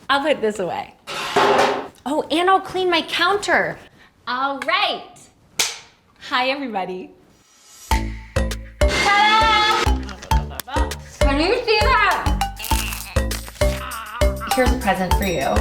I'll put this away. Oh, and I'll clean my counter. All right. Hi, everybody. Ta-da! Can you see that? Here's a present for you.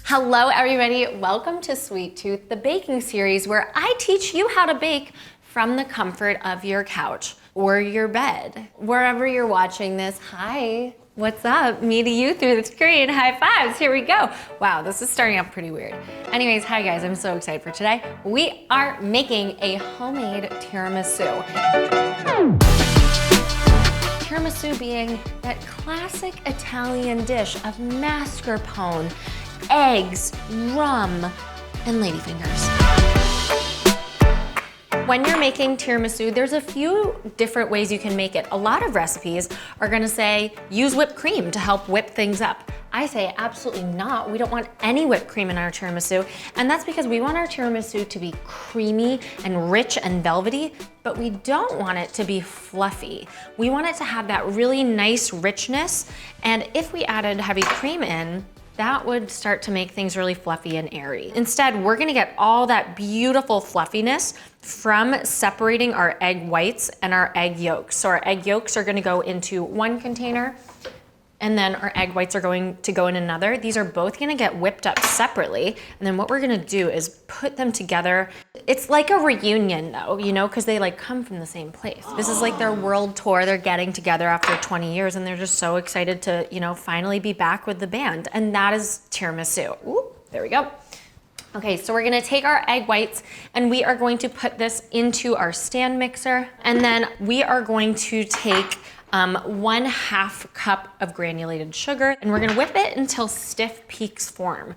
Hello, everybody. Welcome to Sweet Tooth, the baking series where I teach you how to bake from the comfort of your couch or your bed. Wherever you're watching this, hi. What's up? Me to you through the screen. High fives. Here we go. Wow, this is starting out pretty weird. Anyways, hi guys. I'm so excited for today. We are making a homemade tiramisu. Tiramisu being that classic Italian dish of mascarpone, eggs, rum, and ladyfingers. When you're making tiramisu, there's a few different ways you can make it. A lot of recipes are gonna say, use whipped cream to help whip things up. I say absolutely not. We don't want any whipped cream in our tiramisu. And that's because we want our tiramisu to be creamy and rich and velvety, but we don't want it to be fluffy. We want it to have that really nice richness. And if we added heavy cream in, that would start to make things really fluffy and airy. Instead, we're gonna get all that beautiful fluffiness from separating our egg whites and our egg yolks. So our egg yolks are gonna go into one container, and then our egg whites are going to go in another. These are both gonna get whipped up separately, and then what we're gonna do is put them together. It's like a reunion though, you know, because they like come from the same place. This is like their world tour. They're getting together after 20 years and they're just so excited to, you know, finally be back with the band. And that is tiramisu. Ooh, there we go. Okay, so we're gonna take our egg whites and we are going to put this into our stand mixer. And then we are going to take 1/2 cup of granulated sugar, and we're gonna whip it until stiff peaks form.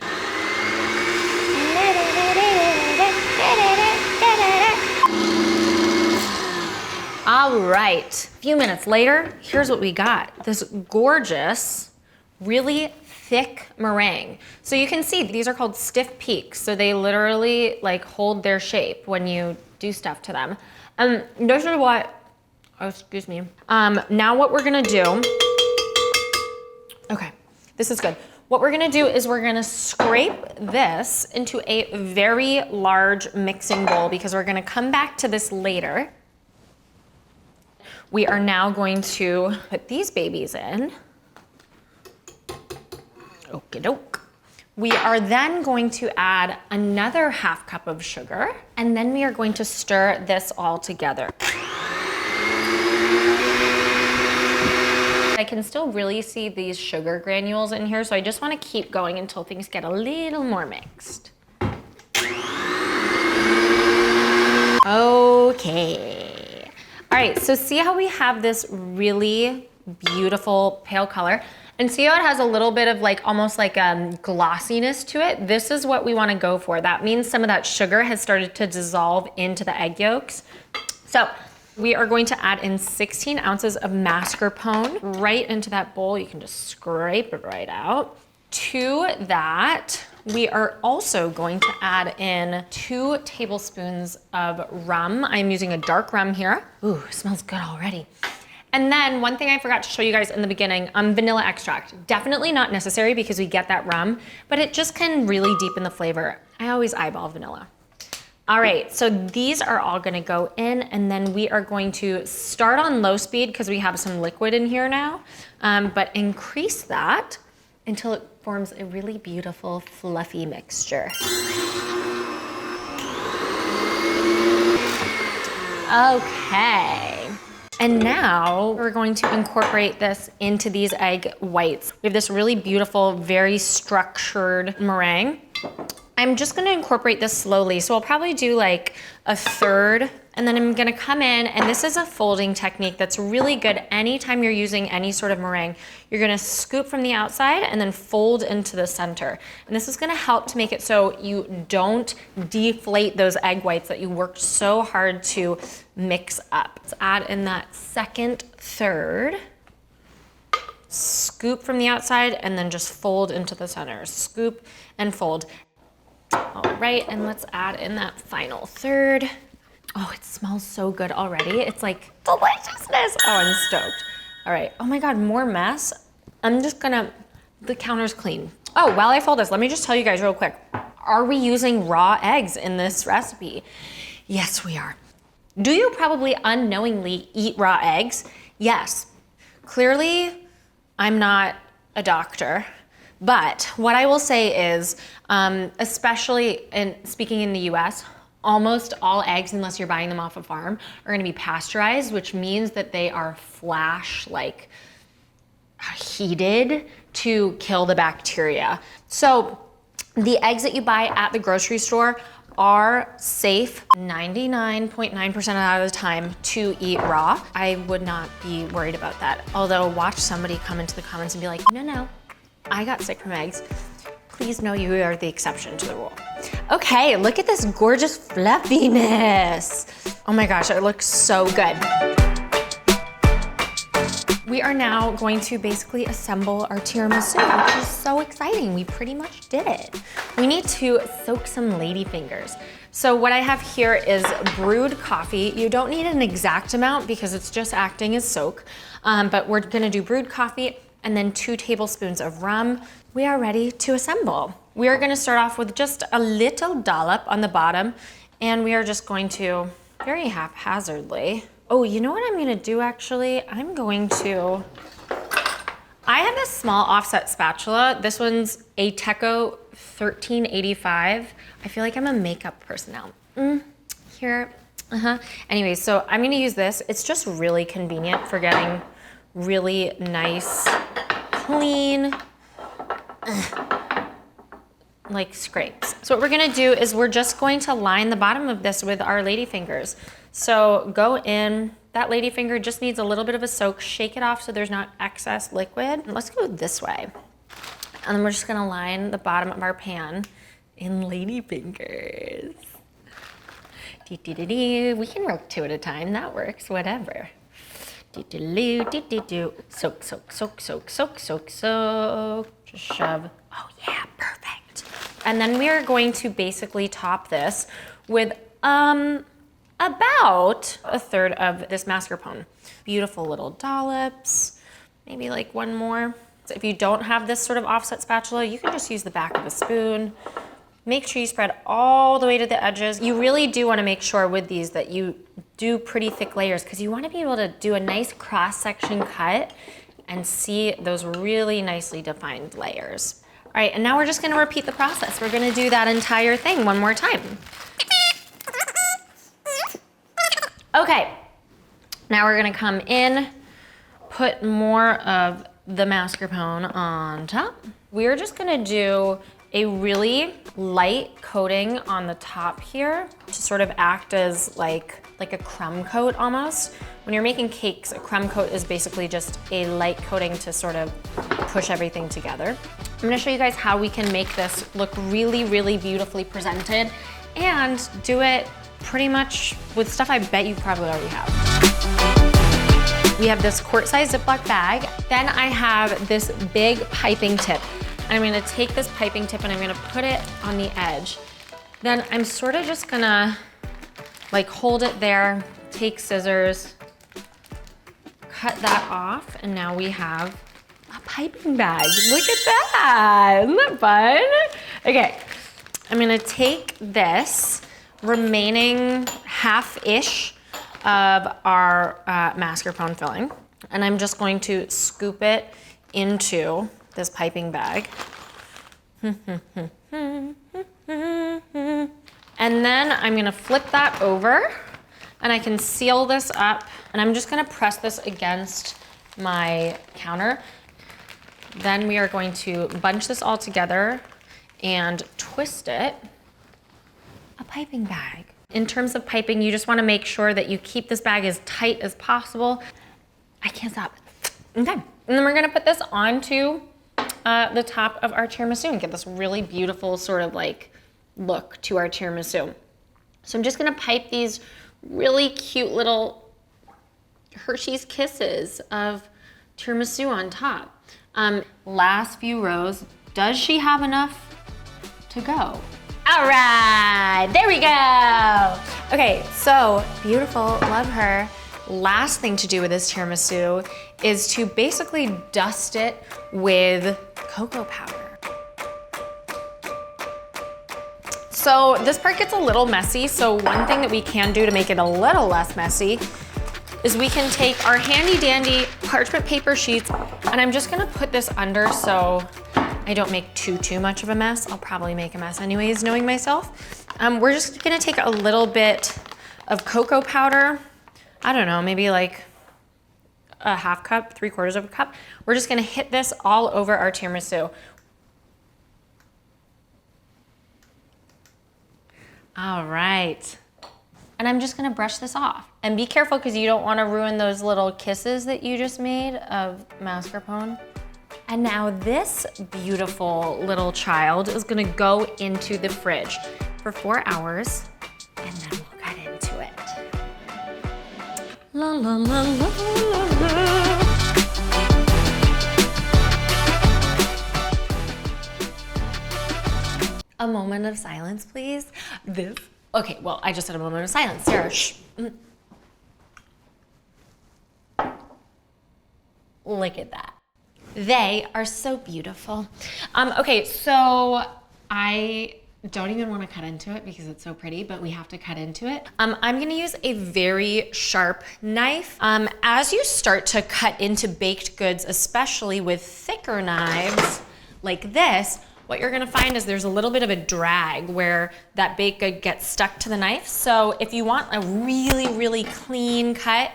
All right, a few minutes later, here's what we got. This gorgeous, really thick meringue. So you can see these are called stiff peaks. So they literally like hold their shape when you do stuff to them. This is what, oh, excuse me. Now what we're gonna do, okay, this is good. What we're gonna do is we're gonna scrape this into a very large mixing bowl because we're gonna come back to this later. We are now going to put these babies in. Okie doke. We are then going to add another 1/2 cup of sugar, and then we are going to stir this all together. I can still really see these sugar granules in here, so I just want to keep going until things get a little more mixed. Okay. All right, so see how we have this really beautiful pale color? And see how it has a little bit of like, almost like glossiness to it? This is what we wanna go for. That means some of that sugar has started to dissolve into the egg yolks. So we are going to add in 16 ounces of mascarpone right into that bowl. You can just scrape it right out. To that, we are also going to add in 2 tablespoons of rum. I'm using a dark rum here. Ooh, smells good already. And then one thing I forgot to show you guys in the beginning, vanilla extract. Definitely not necessary because we get that rum, but it just can really deepen the flavor. I always eyeball vanilla. All right, so these are all gonna go in, and then we are going to start on low speed because we have some liquid in here now, but increase that until it forms a really beautiful fluffy mixture. Okay. And now we're going to incorporate this into these egg whites. We have this really beautiful, very structured meringue. I'm just gonna incorporate this slowly. So I'll probably do like 1/3, and then I'm gonna come in, and this is a folding technique that's really good anytime you're using any sort of meringue. You're gonna scoop from the outside and then fold into the center. And this is gonna help to make it so you don't deflate those egg whites that you worked so hard to mix up. Let's add in that 2nd third. Scoop from the outside and then just fold into the center. Scoop and fold. All right, and let's add in that final 1/3. Oh, it smells so good already. It's like deliciousness. Oh, I'm stoked. All right, oh my God, more mess. I'm just gonna The counter's clean. Oh, while I fold this, let me just tell you guys real quick. Are we using raw eggs in this recipe? Yes, we are. Do you probably unknowingly eat raw eggs? Yes. Clearly, I'm not a doctor, but what I will say is, especially speaking in the US, almost all eggs, unless you're buying them off a farm, are gonna be pasteurized, which means that they are like heated to kill the bacteria. So the eggs that you buy at the grocery store are safe 99.9% of the time to eat raw. I would not be worried about that. Although watch somebody come into the comments and be like, no, I got sick from eggs. Please know you are the exception to the rule. Okay, look at this gorgeous fluffiness. Oh my gosh, it looks so good. We are now going to basically assemble our tiramisu, which is so exciting. We pretty much did it. We need to soak some lady fingers. So what I have here is brewed coffee. You don't need an exact amount because it's just acting as soak, but we're gonna do brewed coffee and then 2 tablespoons of rum. We are ready to assemble. We are gonna start off with just a little dollop on the bottom, and we are just going to, very haphazardly, oh, you know what I'm gonna do actually? I have this small offset spatula. This one's a Teco 1385. I feel like I'm a makeup person now. Here, Anyway, so I'm gonna use this. It's just really convenient for getting really nice, clean, like scrapes. So what we're gonna do is we're just going to line the bottom of this with our lady fingers. So go in, that lady finger just needs a little bit of a soak, shake it off so there's not excess liquid. And let's go this way. And then we're just gonna line the bottom of our pan in lady fingers. We can work 2 at a time, that works, whatever. Soak, soak, soak, soak, soak, soak, soak. Just shove. Oh yeah, perfect. And then we are going to basically top this with about 1/3 of this mascarpone. Beautiful little dollops, maybe like 1 more. So if you don't have this sort of offset spatula, you can just use the back of a spoon. Make sure you spread all the way to the edges. You really do want to make sure with these that you do pretty thick layers because you want to be able to do a nice cross-section cut and see those really nicely defined layers. All right, and now we're just going to repeat the process. We're going to do that entire thing 1 more time. Okay, now we're gonna come in, put more of the mascarpone on top. We're just gonna do a really light coating on the top here to sort of act as like a crumb coat almost. When you're making cakes, a crumb coat is basically just a light coating to sort of push everything together. I'm gonna show you guys how we can make this look really, really beautifully presented and do it pretty much with stuff I bet you probably already have. We have this quart-sized Ziploc bag. Then I have this big piping tip. I'm gonna take this piping tip and I'm gonna put it on the edge. Then I'm sort of just gonna like hold it there, take scissors, cut that off, and now we have a piping bag. Look at that, isn't that fun? Okay, I'm gonna take this remaining half-ish of our mascarpone filling, and I'm just going to scoop it into this piping bag. And then I'm gonna flip that over and I can seal this up, and I'm just gonna press this against my counter. Then we are going to bunch this all together and twist it. A piping bag. In terms of piping, you just wanna make sure that you keep this bag as tight as possible. I can't stop. Okay, and then we're gonna put this onto the top of our tiramisu and get this really beautiful sort of like look to our tiramisu. So I'm just gonna pipe these really cute little Hershey's Kisses of tiramisu on top. Last few rows, does she have enough to go? All right, there we go. Okay, so beautiful, love her. Last thing to do with this tiramisu is to basically dust it with cocoa powder. So this part gets a little messy, so one thing that we can do to make it a little less messy is we can take our handy dandy parchment paper sheets, and I'm just gonna put this under so I don't make too much of a mess. I'll probably make a mess anyways, knowing myself. We're just gonna take a little bit of cocoa powder. I don't know, maybe like a half cup, 3/4 of a cup. We're just gonna hit this all over our tiramisu. All right. And I'm just gonna brush this off. And be careful because you don't wanna ruin those little kisses that you just made of mascarpone. And now this beautiful little child is gonna go into the fridge for 4 hours, and then we'll cut into it. La la la la la. A moment of silence, please. Okay, well, I just had a moment of silence. Sarah, shh. Look at that. They are so beautiful. Okay, so I don't even want to cut into it because it's so pretty, but we have to cut into it. I'm gonna use a very sharp knife. As you start to cut into baked goods, especially with thicker knives like this, what you're gonna find is there's a little bit of a drag where that baked good gets stuck to the knife. So if you want a really clean cut,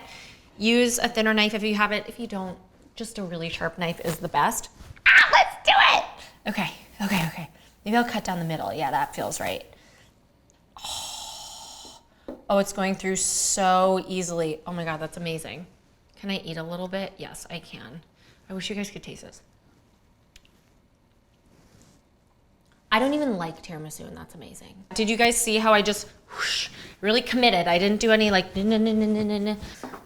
use a thinner knife if you have it. If you don't, just a really sharp knife is the best. Let's do it! Okay. Maybe I'll cut down the middle. Yeah, that feels right. Oh, it's going through so easily. Oh my God, that's amazing. Can I eat a little bit? Yes, I can. I wish you guys could taste this. I don't even like tiramisu, and that's amazing. Did you guys see how I just whoosh, really committed? I didn't do any like, no.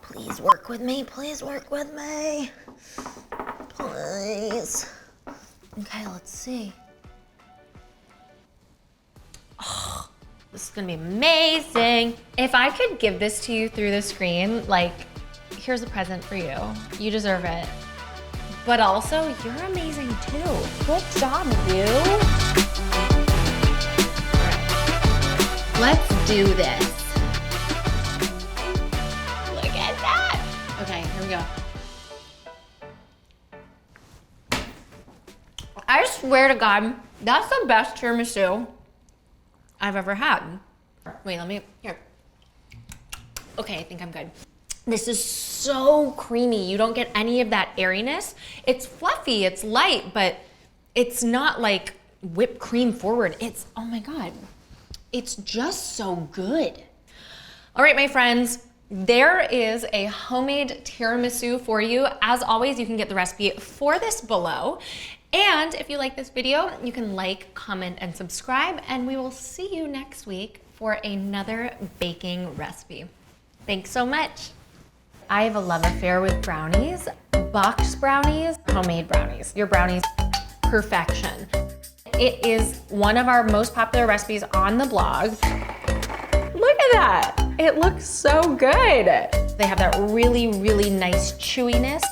Please work with me, please work with me. Please. Okay, let's see. Oh, this is gonna be amazing. If I could give this to you through the screen, like, here's a present for you. You deserve it. But also, you're amazing too. Good job, you. Let's do this. Look at that. Okay, here we go. I swear to God, that's the best tiramisu I've ever had. Wait, here. Okay, I think I'm good. This is so creamy. You don't get any of that airiness. It's fluffy, it's light, but it's not like whipped cream forward. It's, oh my God. It's just so good. All right, my friends, there is a homemade tiramisu for you. As always, you can get the recipe for this below. And if you like this video, you can like, comment, and subscribe, and we will see you next week for another baking recipe. Thanks so much. I have a love affair with brownies, box brownies, homemade brownies. Your brownies, perfection. It is one of our most popular recipes on the blog. Look at that. It looks so good. They have that really nice chewiness.